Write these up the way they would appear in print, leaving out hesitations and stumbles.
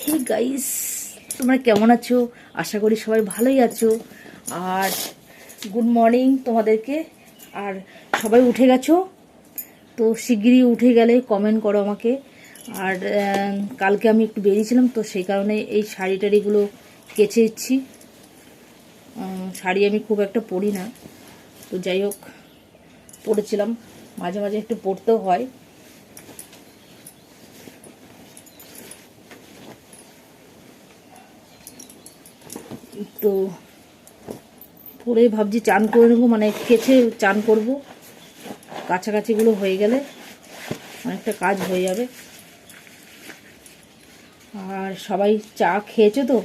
Hey guys, তোমরা কেমন আছো? আশা করি সবাই ভালোই আছো। আর গুড মর্নিং তোমাদেরকে। আর সবাই উঠে গেছো তো শিগগিরই উঠে গেলে কমেন্ট করো আমাকে। আর কালকে আমি একটু বেরিয়েছিলাম তো সেই কারণে এই শাড়ি টাড়িগুলো কেচে দিচ্ছি। শাড়ি আমি খুব একটা পরি না, তো যাই হোক পরেছিলাম, মাঝে মাঝে একটু পরতেও হয়। তো পরে ভাবছি চান করে নেবো, মানে কেচে চান করব। কাছাকাছিগুলো হয়ে গেলে অনেকটা কাজ হয়ে যাবে। আর সবাই চা খেয়েছো তো?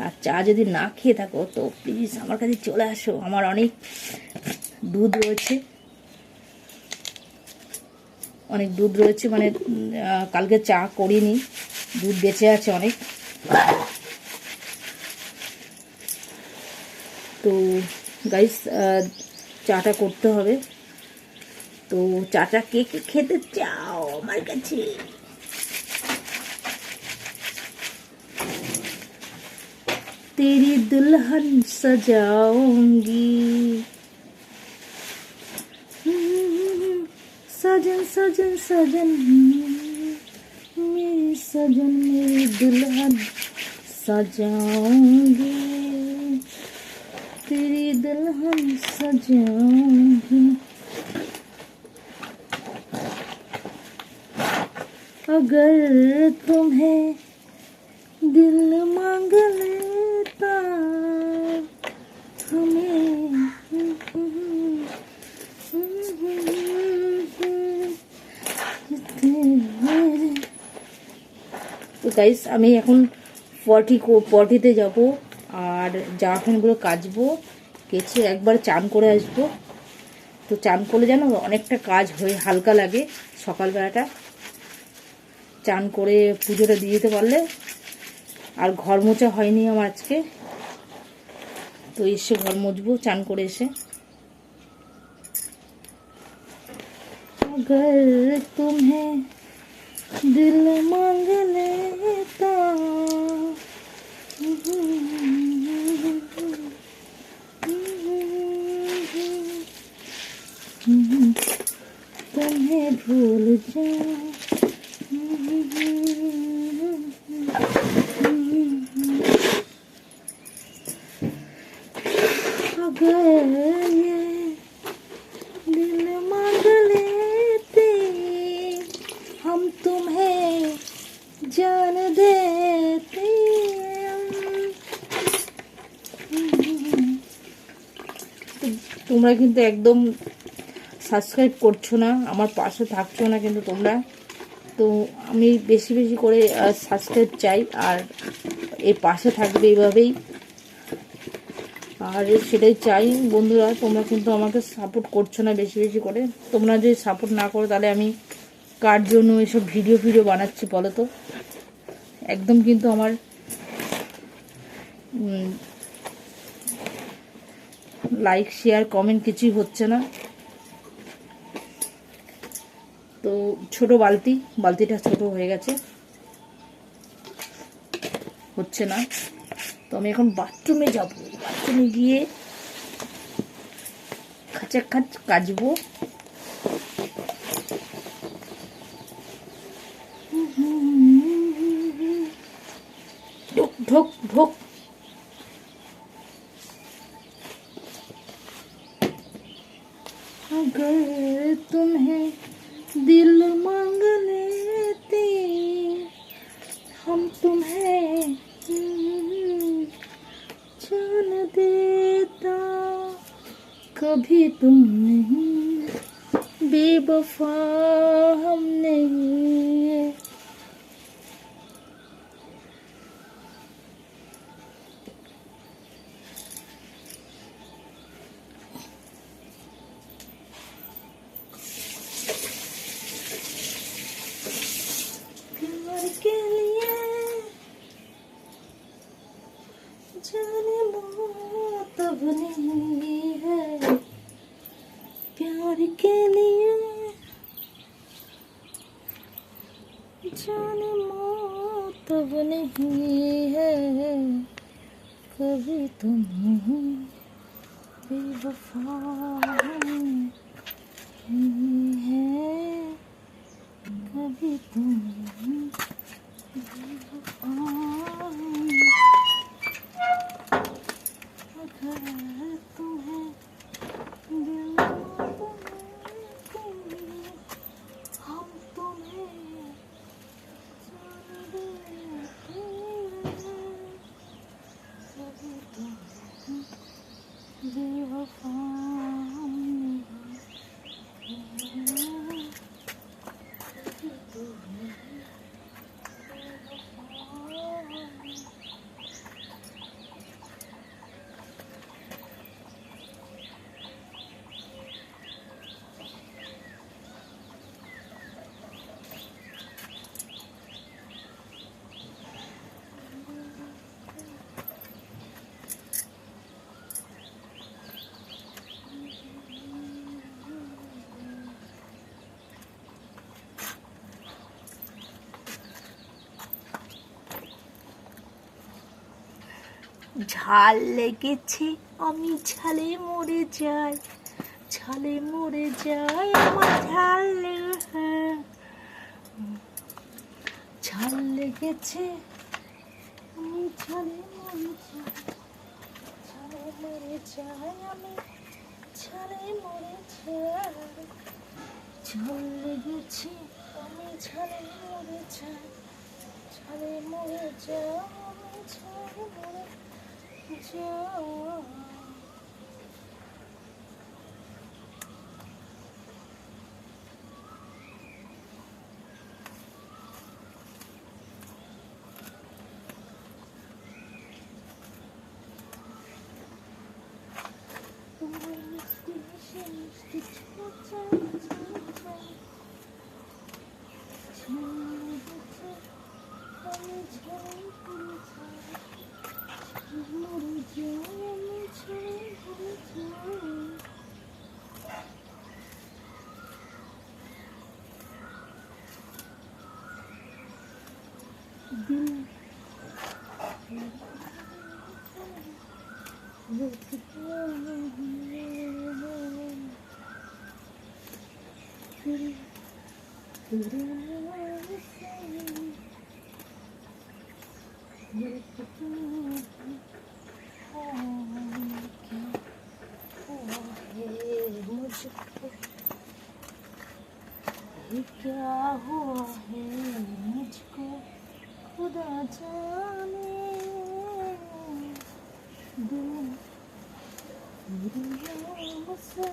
আর চা যদি না খেয়ে থাকো তো প্লিজ আমার কাছে চলে আসো, আমার অনেক দুধ রয়েছে, অনেক দুধ রয়েছে, মানে কালকে চা করিনি, দুধ বেঁচে আছে অনেক। তো গাইস চাটা করতে হবে। তো চাটা কে কে খেতে চাও আমার কাছে? तेरी दुल्हन सजाऊंगी, सजन सजन सजन मेरी सजन मेरी दुल्हन सजाऊंगी, तेरी दुल्हन सजाऊंगी। अगर तुम्हें दिल मांग लेता हमें, তো গাইস আমি এখন পটিতে যাব আর জামা প্যান্টগুলো কাচবো, কেচে একবার চান করে আসবো। তো চান করলে জানো অনেকটা কাজ হয়ে হালকা লাগে সকালবেলাটা। চান করে পুজোটা দিয়ে দিতে পারলে। আর ঘর মোছা হয়নি আমার আজকে, তো এসে ঘর মুছবো চান করে এসে। अगर तुम्हें दिल मांग लेता तुम्हें भूल जाऊं, अगर ये दिल मांग लेते हम तुम्हें जान देते। তোমরা কিন্তু একদম সাবস্ক্রাইব করছো না, আমার পাশে থাকছো না কিন্তু তোমরা। তো আমি বেশি বেশি করে সাবস্ক্রাইব চাই, আর এর পাশে থাকবে এইভাবেই, আর সেটাই চাই বন্ধুরা। তোমরা কিন্তু আমাকে সাপোর্ট করছো না বেশি বেশি করে। তোমরা যদি সাপোর্ট না করো তাহলে আমি কার জন্য এসব ভিডিও বানাচ্ছি বলো তো? একদম কিন্তু আমার লাইক শেয়ার কমেন্ট কিছুই হচ্ছে না। তো ছোট বালতিটা ছোট হয়ে গেছে, হচ্ছে না। তো আমি এখন বাথরুমে যাব, বাথরুমে গিয়ে কাচবো। ঢোক ঢোক ঢোক। अगर तुम्हें दिल मांग लेते हम तुम्हें जान देता, कभी तुम नहीं बेवफा हम नहीं। प्यार के लिए जाने मौत अब नहीं है, प्यार के लिए जाने मौत तब नहीं है कभी तुम बेवफा नहीं है कभी तुम बेवफा अगर तुम्हें दिल हम तुम्हें बेवफा ঝাল লেগেছে আমি ঝালে মরে যাই, ঝালে মরে যাই আমার ঝাল ঝাল লেগেছে আমি ঝালে মরে যাই, ঝালে মরে যাই আমি ঝালে মরে যাই, ঝাল লেগেছে আমি ঝালে মরে যাই, ঝালে মরে যাই আমি ঝালে মরে যাই। क्या हुआ है मुझको खुदा जाने, दिल से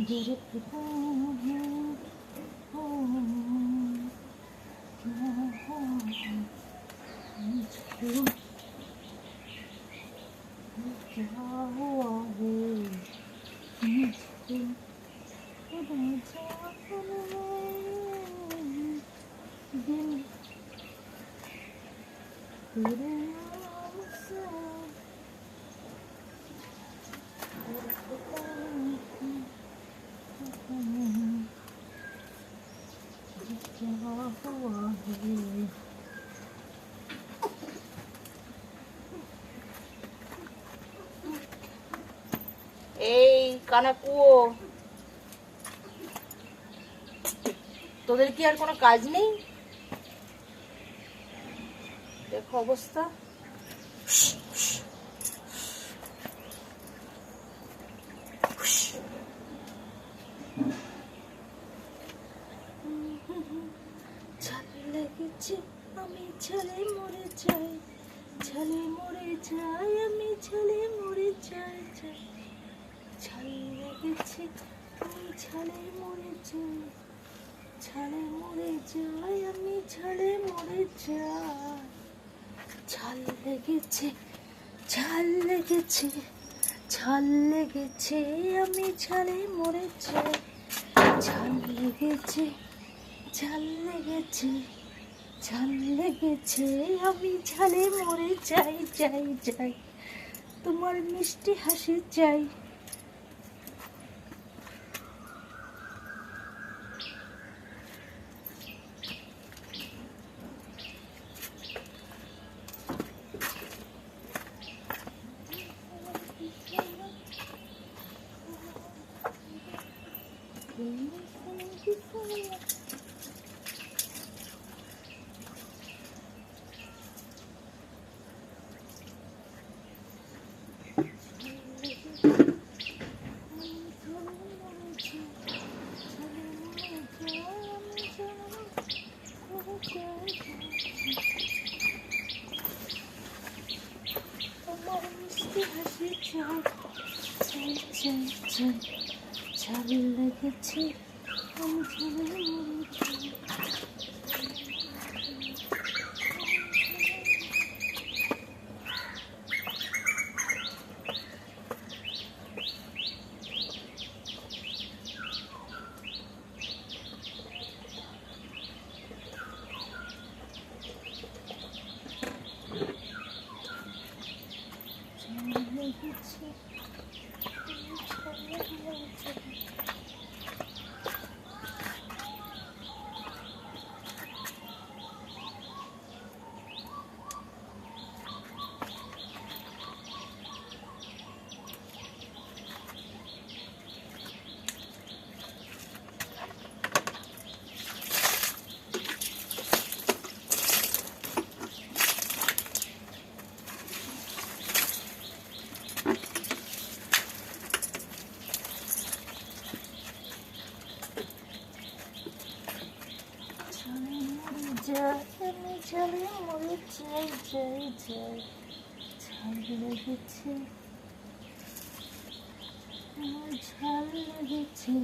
गिरता है क्या हुआ मुझको, क्या हुआ है मुझको खुदा जाने, दिल तेरे नाम से क्या हुआ है। এই কানাকুয়ো, তোদের কি আর কোনো কাজ নেই? দেখো অবস্থা। ঝাল লেগেছে আমি ঝালে মরে যাই, ঝালে মরে যাই আমি ঝালে মরে যাই, ঝাল লেগেছে আমি ঝালে মরে যাই, ঝালে মরে যাই আমি ঝালে মরে যাই, ঝাল লেগেছে ঝাল লেগেছে ঝাল লেগেছে আমি ঝালে মরে যাই, ঝাল লেগেছে ঝাল লেগেছে ঝাল লেগেছে আমি ঝালে মরে যাই, যাই যাই তোমার মিষ্টি হাসি চাই। তোমার মিষ্টি হাসি চাই চাই চাই চাই, ঝাল লেগেছে আমি ঝালে মরেছি। আমি ঝালে মরে যাই যাই যাই, ঝাল লেগেছে আমার ঝাল লেগেছে।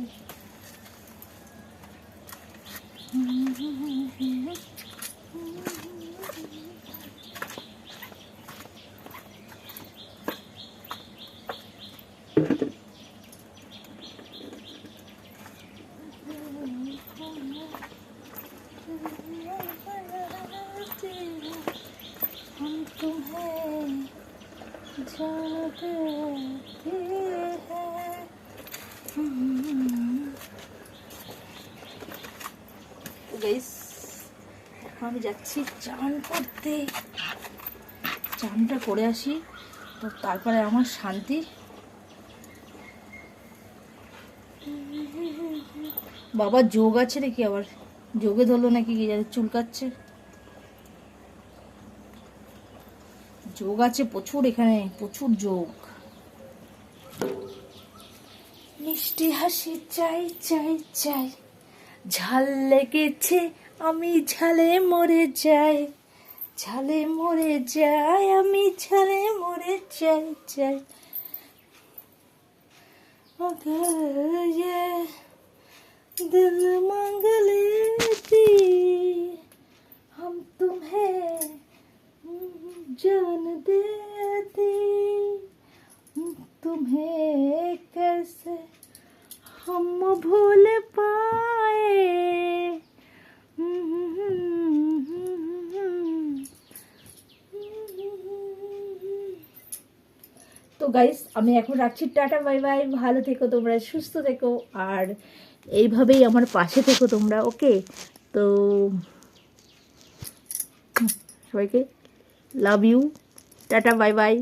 हम तुम्हें जानते हैं। গাইস এখন আমি যাচ্ছি চান করতে, চানটা করে আসি তো তারপরে আমার শান্তি। বাবা যোগ আছে নাকি, আবার যোগে ধরলো নাকি কি জানি, চুলকাচ্ছে। যোগ আছে প্রচুর, এখানে প্রচুর যোগ। মিষ্টি হাসি চাই চাই চাই, ঝাল লেগেছে আমি ঝালে মরে যাই, ঝালে মরে যাই আমি ঝালে মরে যাই যাই। अगर ये दिल मांग लेती हम तुम्हें जान देती, तुम्हें कैसे हम भूल पाए। তো গাইস আমি এখন রাখছি, টাটা বাই বাই, ভালো থেকো তোমরা, সুস্থ থেকো, আর এইভাবেই আমার পাশে থেকো তোমরা, ওকে? তো সবাইকে love you, tata bye by.